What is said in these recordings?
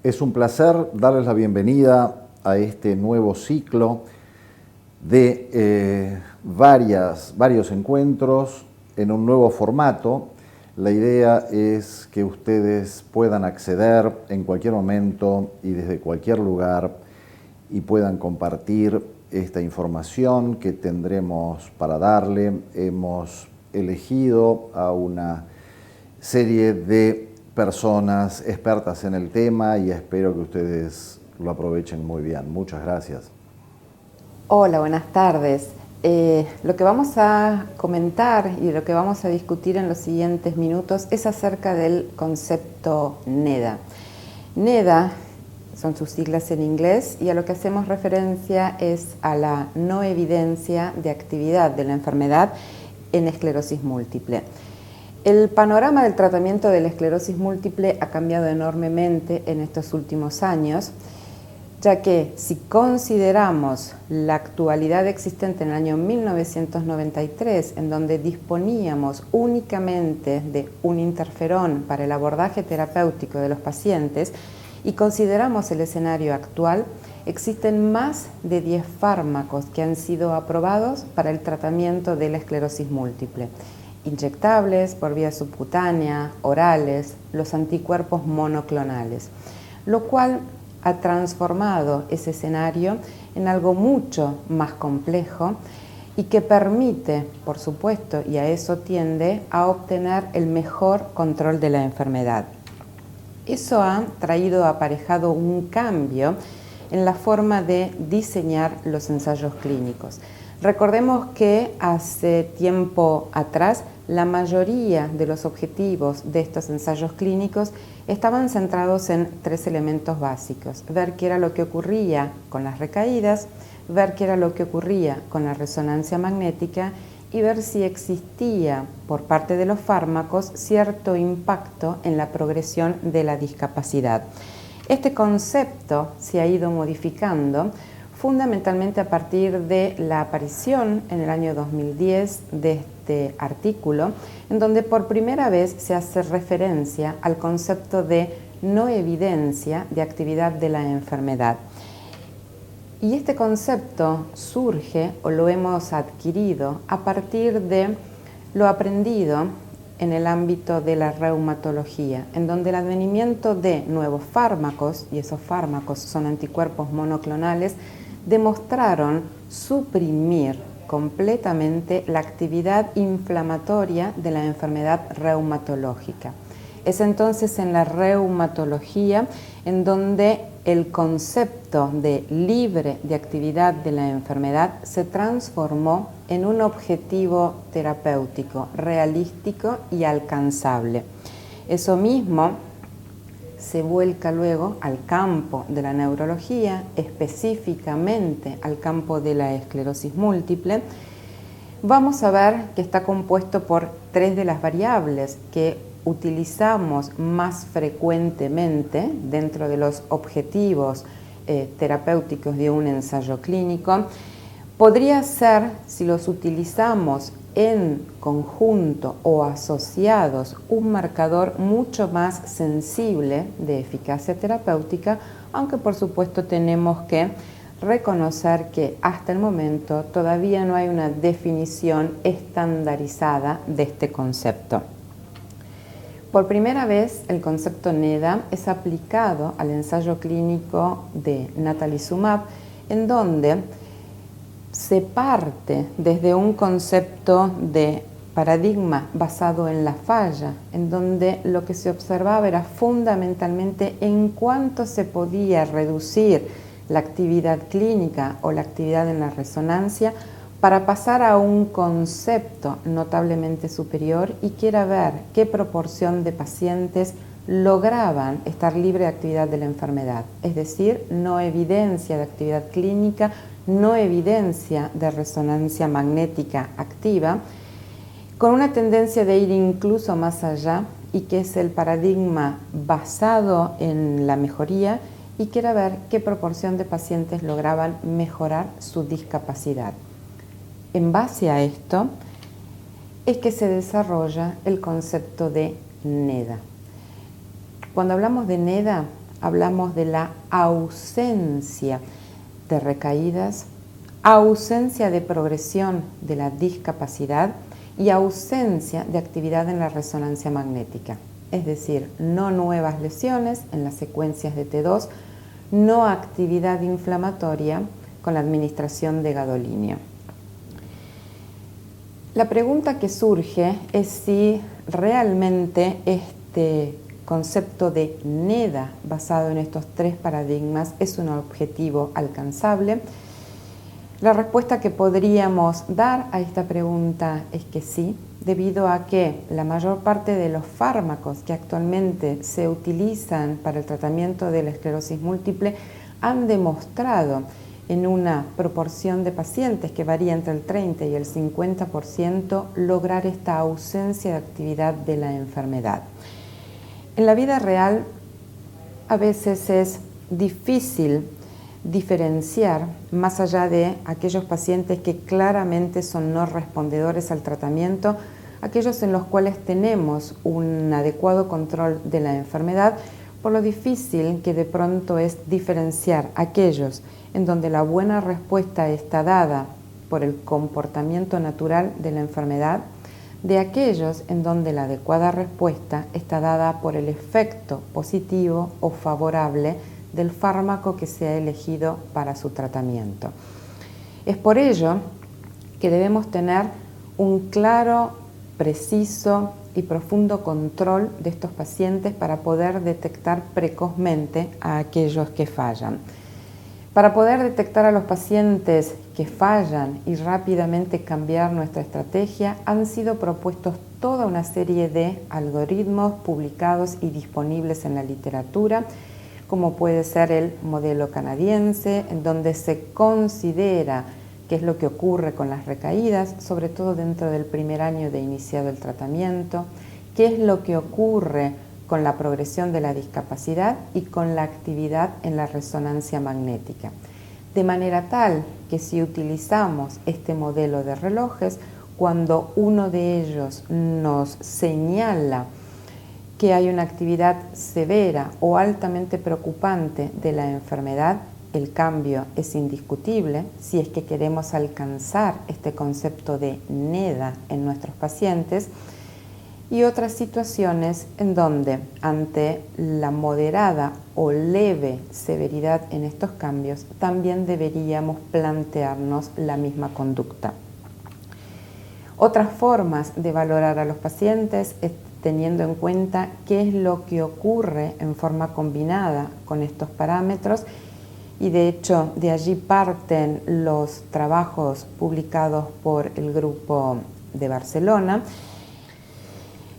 Es un placer darles la bienvenida a este nuevo ciclo de varios encuentros en un nuevo formato. La idea es que ustedes puedan acceder en cualquier momento y desde cualquier lugar y puedan compartir esta información que tendremos para darle. Hemos elegido a una serie de personas expertas en el tema y espero que ustedes lo aprovechen muy bien. Muchas gracias. Hola, buenas tardes. Lo que vamos a comentar y lo que vamos a discutir en los siguientes minutos es acerca del concepto NEDA. NEDA son sus siglas en inglés y a lo que hacemos referencia es a la no evidencia de actividad de la enfermedad en esclerosis múltiple. El panorama del tratamiento de la esclerosis múltiple ha cambiado enormemente en estos últimos años, ya que si consideramos la actualidad existente en el año 1993, en donde disponíamos únicamente de un interferón para el abordaje terapéutico de los pacientes, y consideramos el escenario actual, existen más de 10 fármacos que han sido aprobados para el tratamiento de la esclerosis múltiple. Inyectables, por vía subcutánea, orales, los anticuerpos monoclonales, lo cual ha transformado ese escenario en algo mucho más complejo y que permite, por supuesto, y a eso tiende, a obtener el mejor control de la enfermedad. Eso ha traído aparejado un cambio en la forma de diseñar los ensayos clínicos. Recordemos que hace tiempo atrás la mayoría de los objetivos de estos ensayos clínicos estaban centrados en 3 elementos básicos: ver qué era lo que ocurría con las recaídas, ver qué era lo que ocurría con la resonancia magnética y ver si existía por parte de los fármacos cierto impacto en la progresión de la discapacidad. Este concepto se ha ido modificando fundamentalmente a partir de la aparición en el año 2010 de este artículo, en donde por primera vez se hace referencia al concepto de no evidencia de actividad de la enfermedad. Y este concepto surge o lo hemos adquirido a partir de lo aprendido en el ámbito de la reumatología, en donde el advenimiento de nuevos fármacos, y esos fármacos son anticuerpos monoclonales, demostraron suprimir completamente la actividad inflamatoria de la enfermedad reumatológica. Es entonces en la reumatología en donde el concepto de libre de actividad de la enfermedad se transformó en un objetivo terapéutico, realístico y alcanzable. Eso mismo se vuelca luego al campo de la neurología, específicamente al campo de la esclerosis múltiple. Vamos a ver que está compuesto por 3 de las variables que utilizamos más frecuentemente dentro de los objetivos terapéuticos de un ensayo clínico. Podría ser, si los utilizamos en conjunto o asociados, un marcador mucho más sensible de eficacia terapéutica, aunque por supuesto tenemos que reconocer que hasta el momento todavía no hay una definición estandarizada de este concepto. Por primera vez, el concepto NEDA es aplicado al ensayo clínico de natalizumab, en donde se parte desde un concepto de paradigma basado en la falla, en donde lo que se observaba era fundamentalmente en cuánto se podía reducir la actividad clínica o la actividad en la resonancia para pasar a un concepto notablemente superior y que era ver qué proporción de pacientes lograban estar libre de actividad de la enfermedad, es decir, no evidencia de actividad clínica, no evidencia de resonancia magnética activa, con una tendencia de ir incluso más allá y que es el paradigma basado en la mejoría y que era ver qué proporción de pacientes lograban mejorar su discapacidad. En base a esto es que se desarrolla el concepto de NEDA. Cuando hablamos de NEDA, hablamos de la ausencia de recaídas, ausencia de progresión de la discapacidad y ausencia de actividad en la resonancia magnética. Es decir, no nuevas lesiones en las secuencias de T2, no actividad inflamatoria con la administración de gadolinio. La pregunta que surge es si realmente este concepto de NEDA basado en estos tres paradigmas es un objetivo alcanzable. La respuesta que podríamos dar a esta pregunta es que sí, debido a que la mayor parte de los fármacos que actualmente se utilizan para el tratamiento de la esclerosis múltiple han demostrado en una proporción de pacientes que varía entre el 30 y el 50% lograr esta ausencia de actividad de la enfermedad. En la vida real a veces es difícil diferenciar, más allá de aquellos pacientes que claramente son no respondedores al tratamiento, aquellos en los cuales tenemos un adecuado control de la enfermedad, por lo difícil que de pronto es diferenciar aquellos en donde la buena respuesta está dada por el comportamiento natural de la enfermedad, de aquellos en donde la adecuada respuesta está dada por el efecto positivo o favorable del fármaco que se ha elegido para su tratamiento. Es por ello que debemos tener un claro, preciso y profundo control de estos pacientes para poder detectar precozmente a aquellos que fallan. Para poder detectar a los pacientes que fallan y rápidamente cambiar nuestra estrategia, han sido propuestos toda una serie de algoritmos publicados y disponibles en la literatura, como puede ser el modelo canadiense, en donde se considera qué es lo que ocurre con las recaídas, sobre todo dentro del primer año de iniciado el tratamiento, qué es lo que ocurre con la progresión de la discapacidad y con la actividad en la resonancia magnética. De manera tal que si utilizamos este modelo de relojes, cuando uno de ellos nos señala que hay una actividad severa o altamente preocupante de la enfermedad, el cambio es indiscutible si es que queremos alcanzar este concepto de NEDA en nuestros pacientes, y otras situaciones en donde, ante la moderada o leve severidad en estos cambios, también deberíamos plantearnos la misma conducta. Otras formas de valorar a los pacientes es teniendo en cuenta qué es lo que ocurre en forma combinada con estos parámetros, y de hecho de allí parten los trabajos publicados por el grupo de Barcelona.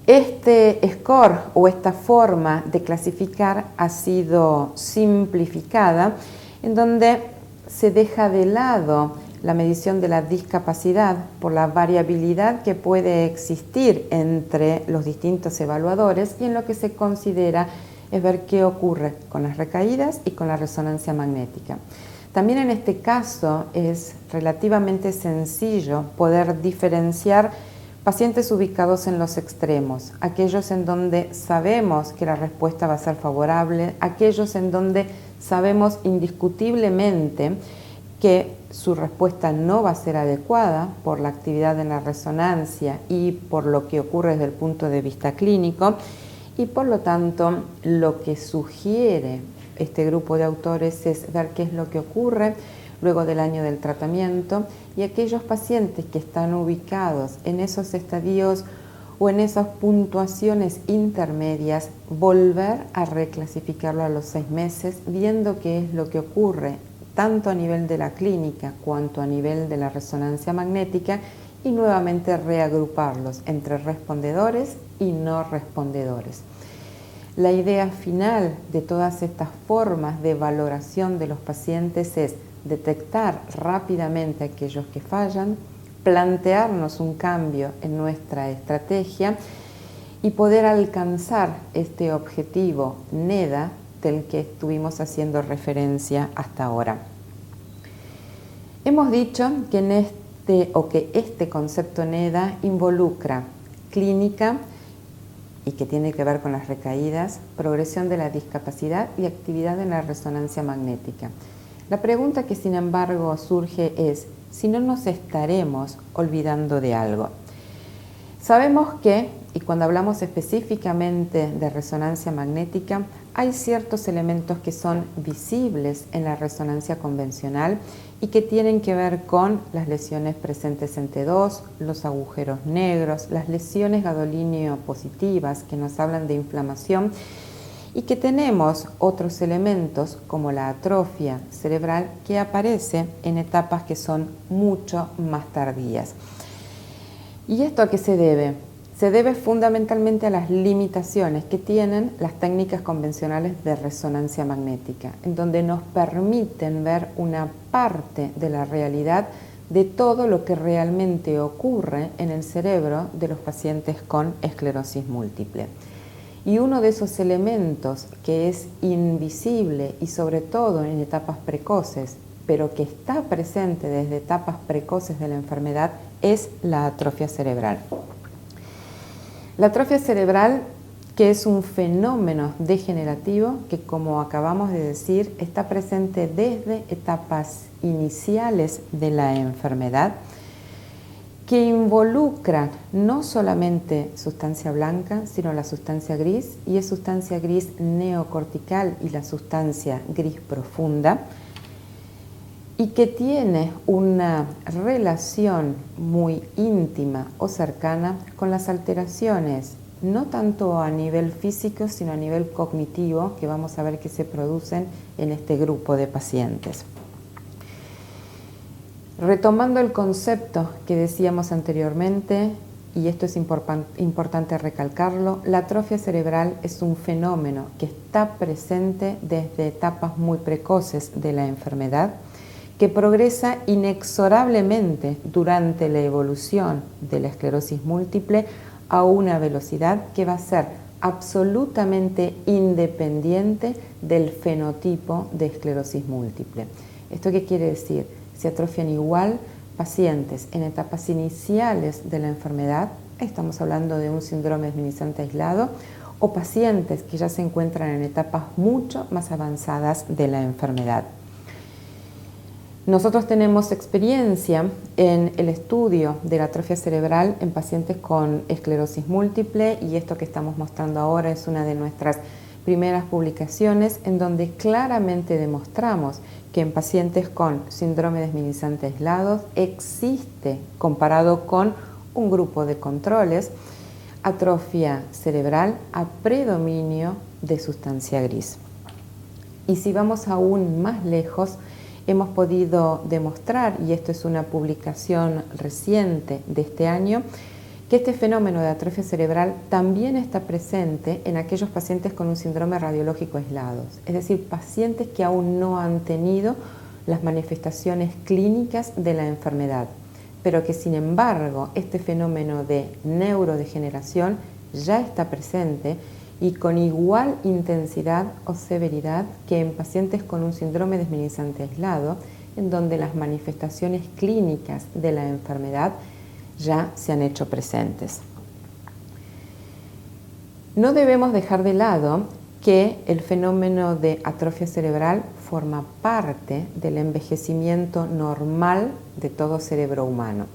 Este score o esta forma de clasificar ha sido simplificada, en donde se deja de lado la medición de la discapacidad por la variabilidad que puede existir entre los distintos evaluadores, y en lo que se considera es ver qué ocurre con las recaídas y con la resonancia magnética. También en este caso es relativamente sencillo poder diferenciar pacientes ubicados en los extremos, aquellos en donde sabemos que la respuesta va a ser favorable, aquellos en donde sabemos indiscutiblemente que su respuesta no va a ser adecuada por la actividad en la resonancia y por lo que ocurre desde el punto de vista clínico, y por lo tanto lo que sugiere este grupo de autores es ver qué es lo que ocurre luego del año del tratamiento, y aquellos pacientes que están ubicados en esos estadios o en esas puntuaciones intermedias, volver a reclasificarlo a los 6 meses, viendo qué es lo que ocurre tanto a nivel de la clínica cuanto a nivel de la resonancia magnética, y nuevamente reagruparlos entre respondedores y no respondedores. La idea final de todas estas formas de valoración de los pacientes es detectar rápidamente a aquellos que fallan, plantearnos un cambio en nuestra estrategia y poder alcanzar este objetivo NEDA del que estuvimos haciendo referencia hasta ahora. Hemos dicho que este concepto NEDA involucra clínica, y que tiene que ver con las recaídas, progresión de la discapacidad y actividad en la resonancia magnética. La pregunta que sin embargo surge es si no nos estaremos olvidando de algo. Sabemos que, y cuando hablamos específicamente de resonancia magnética, hay ciertos elementos que son visibles en la resonancia convencional y que tienen que ver con las lesiones presentes en T2, los agujeros negros, las lesiones gadolíneo positivas que nos hablan de inflamación, y que tenemos otros elementos como la atrofia cerebral que aparece en etapas que son mucho más tardías. ¿Y esto a qué se debe? Se debe fundamentalmente a las limitaciones que tienen las técnicas convencionales de resonancia magnética, en donde nos permiten ver una parte de la realidad de todo lo que realmente ocurre en el cerebro de los pacientes con esclerosis múltiple. Y uno de esos elementos que es invisible y sobre todo en etapas precoces, pero que está presente desde etapas precoces de la enfermedad, es la atrofia cerebral. La atrofia cerebral, que es un fenómeno degenerativo que, como acabamos de decir, está presente desde etapas iniciales de la enfermedad, que involucra no solamente sustancia blanca, sino la sustancia gris, y es sustancia gris neocortical y la sustancia gris profunda, y que tiene una relación muy íntima o cercana con las alteraciones, no tanto a nivel físico, sino a nivel cognitivo, que vamos a ver que se producen en este grupo de pacientes. Retomando el concepto que decíamos anteriormente, y esto es importante recalcarlo, la atrofia cerebral es un fenómeno que está presente desde etapas muy precoces de la enfermedad, que progresa inexorablemente durante la evolución de la esclerosis múltiple a una velocidad que va a ser absolutamente independiente del fenotipo de esclerosis múltiple. ¿Esto qué quiere decir? Se atrofian igual pacientes en etapas iniciales de la enfermedad, estamos hablando de un síndrome desminimizante aislado, o pacientes que ya se encuentran en etapas mucho más avanzadas de la enfermedad. Nosotros tenemos experiencia en el estudio de la atrofia cerebral en pacientes con esclerosis múltiple, y esto que estamos mostrando ahora es una de nuestras primeras publicaciones en donde claramente demostramos que en pacientes con síndrome desminimizante aislados existe, comparado con un grupo de controles, atrofia cerebral a predominio de sustancia gris. Y si vamos aún más lejos, hemos podido demostrar, y esto es una publicación reciente de este año, que este fenómeno de atrofia cerebral también está presente en aquellos pacientes con un síndrome radiológico aislados, es decir, pacientes que aún no han tenido las manifestaciones clínicas de la enfermedad, pero que sin embargo este fenómeno de neurodegeneración ya está presente y con igual intensidad o severidad que en pacientes con un síndrome desminimizante aislado, en donde las manifestaciones clínicas de la enfermedad ya se han hecho presentes. No debemos dejar de lado que el fenómeno de atrofia cerebral forma parte del envejecimiento normal de todo cerebro humano.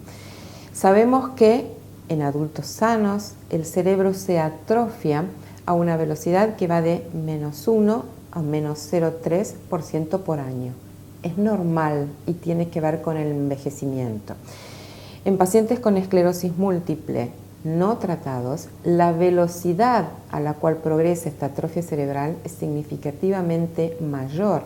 Sabemos que en adultos sanos el cerebro se atrofia a una velocidad que va de -1 a -0,3% por año. Es normal y tiene que ver con el envejecimiento. En pacientes con esclerosis múltiple no tratados, la velocidad a la cual progresa esta atrofia cerebral es significativamente mayor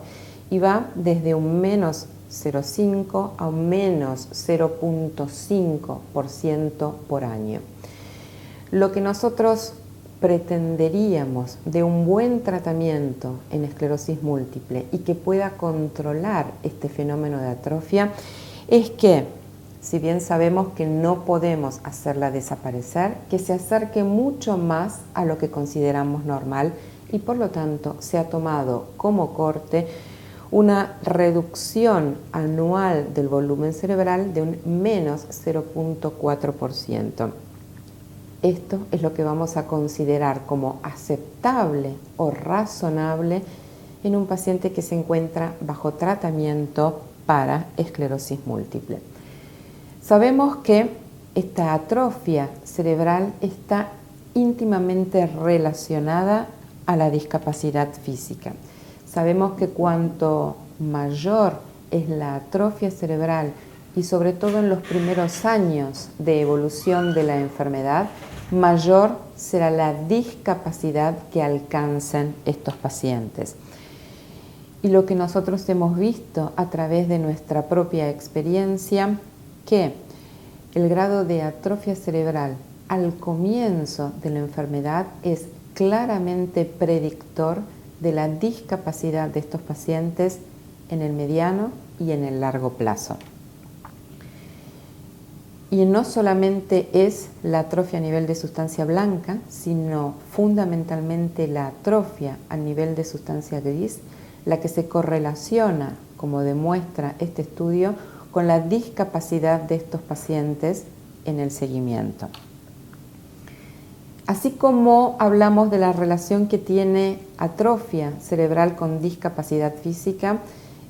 y va desde un -0,5 a un -0,5% por año. Lo que nosotros pretenderíamos de un buen tratamiento en esclerosis múltiple y que pueda controlar este fenómeno de atrofia es que, si bien sabemos que no podemos hacerla desaparecer, que se acerque mucho más a lo que consideramos normal y por lo tanto se ha tomado como corte una reducción anual del volumen cerebral de un -0,4%. Esto es lo que vamos a considerar como aceptable o razonable en un paciente que se encuentra bajo tratamiento para esclerosis múltiple. Sabemos que esta atrofia cerebral está íntimamente relacionada a la discapacidad física. Sabemos que cuanto mayor es la atrofia cerebral y sobre todo en los primeros años de evolución de la enfermedad, mayor será la discapacidad que alcancen estos pacientes. Y lo que nosotros hemos visto a través de nuestra propia experiencia, que el grado de atrofia cerebral al comienzo de la enfermedad es claramente predictor de la discapacidad de estos pacientes en el mediano y en el largo plazo. Y no solamente es la atrofia a nivel de sustancia blanca, sino fundamentalmente la atrofia a nivel de sustancia gris, la que se correlaciona, como demuestra este estudio, con la discapacidad de estos pacientes en el seguimiento. Así como hablamos de la relación que tiene atrofia cerebral con discapacidad física,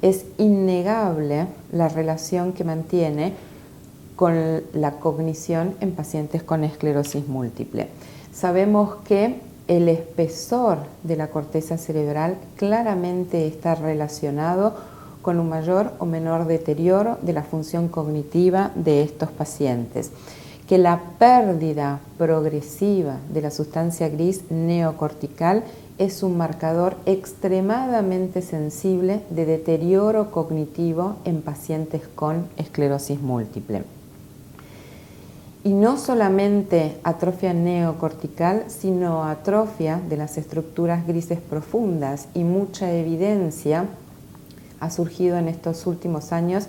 es innegable la relación que mantiene con la cognición en pacientes con esclerosis múltiple. Sabemos que el espesor de la corteza cerebral claramente está relacionado con un mayor o menor deterioro de la función cognitiva de estos pacientes, que la pérdida progresiva de la sustancia gris neocortical es un marcador extremadamente sensible de deterioro cognitivo en pacientes con esclerosis múltiple. Y no solamente atrofia neocortical, sino atrofia de las estructuras grises profundas, y mucha evidencia ha surgido en estos últimos años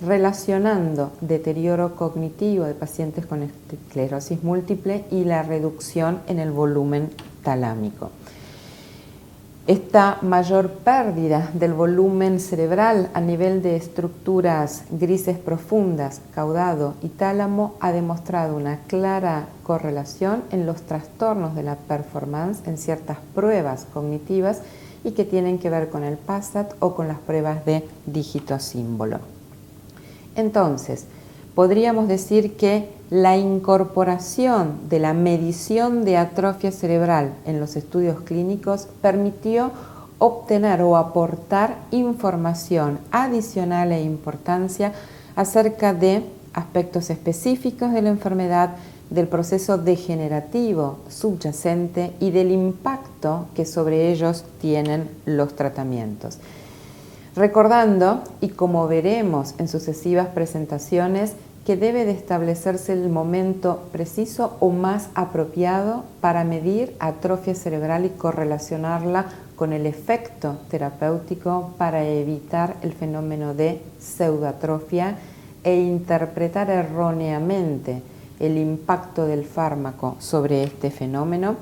relacionando deterioro cognitivo de pacientes con esclerosis múltiple y la reducción en el volumen talámico. Esta mayor pérdida del volumen cerebral a nivel de estructuras grises profundas, caudado y tálamo ha demostrado una clara correlación en los trastornos de la performance en ciertas pruebas cognitivas y que tienen que ver con el PASAT o con las pruebas de dígito símbolo. Entonces, podríamos decir que la incorporación de la medición de atrofia cerebral en los estudios clínicos permitió obtener o aportar información adicional e importancia acerca de aspectos específicos de la enfermedad, del proceso degenerativo subyacente y del impacto que sobre ellos tienen los tratamientos. Recordando, y como veremos en sucesivas presentaciones, que debe de establecerse el momento preciso o más apropiado para medir atrofia cerebral y correlacionarla con el efecto terapéutico para evitar el fenómeno de pseudoatrofia e interpretar erróneamente el impacto del fármaco sobre este fenómeno,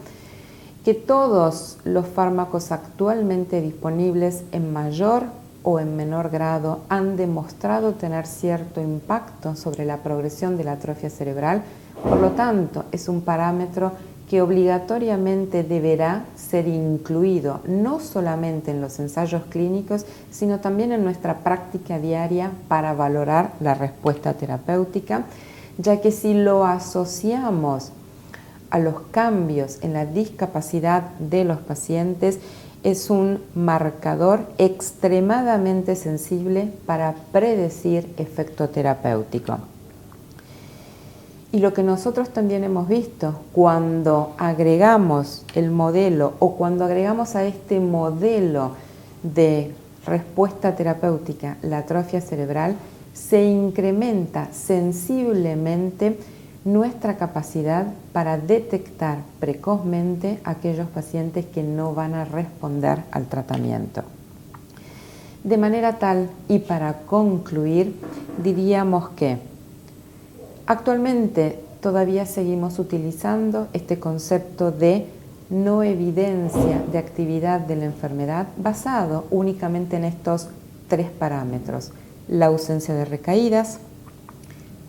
que todos los fármacos actualmente disponibles en mayor o en menor grado han demostrado tener cierto impacto sobre la progresión de la atrofia cerebral. Por lo tanto, es un parámetro que obligatoriamente deberá ser incluido no solamente en los ensayos clínicos, sino también en nuestra práctica diaria para valorar la respuesta terapéutica, ya que si lo asociamos a los cambios en la discapacidad de los pacientes, es un marcador extremadamente sensible para predecir efecto terapéutico. Y lo que nosotros también hemos visto cuando agregamos el modelo o cuando agregamos a este modelo de respuesta terapéutica la atrofia cerebral, se incrementa sensiblemente nuestra capacidad para detectar precozmente aquellos pacientes que no van a responder al tratamiento. De manera tal, y para concluir, diríamos que actualmente todavía seguimos utilizando este concepto de no evidencia de actividad de la enfermedad basado únicamente en estos tres parámetros: la ausencia de recaídas,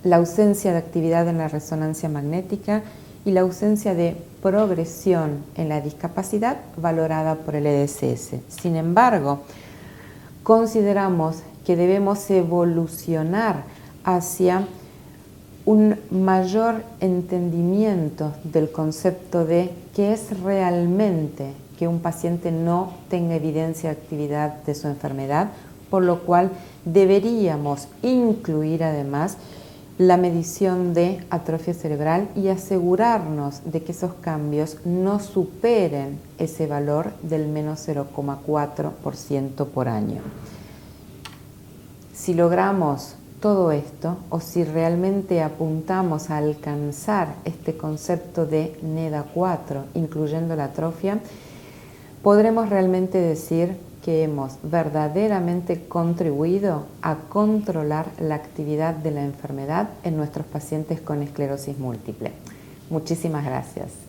la ausencia de actividad en la resonancia magnética y la ausencia de progresión en la discapacidad valorada por el EDSS. Sin embargo, consideramos que debemos evolucionar hacia un mayor entendimiento del concepto de qué es realmente que un paciente no tenga evidencia de actividad de su enfermedad, por lo cual deberíamos incluir además la medición de atrofia cerebral y asegurarnos de que esos cambios no superen ese valor del menos 0,4% por año. Si logramos todo esto, o si realmente apuntamos a alcanzar este concepto de NEDA 4, incluyendo la atrofia, podremos realmente decir que hemos verdaderamente contribuido a controlar la actividad de la enfermedad en nuestros pacientes con esclerosis múltiple. Muchísimas gracias.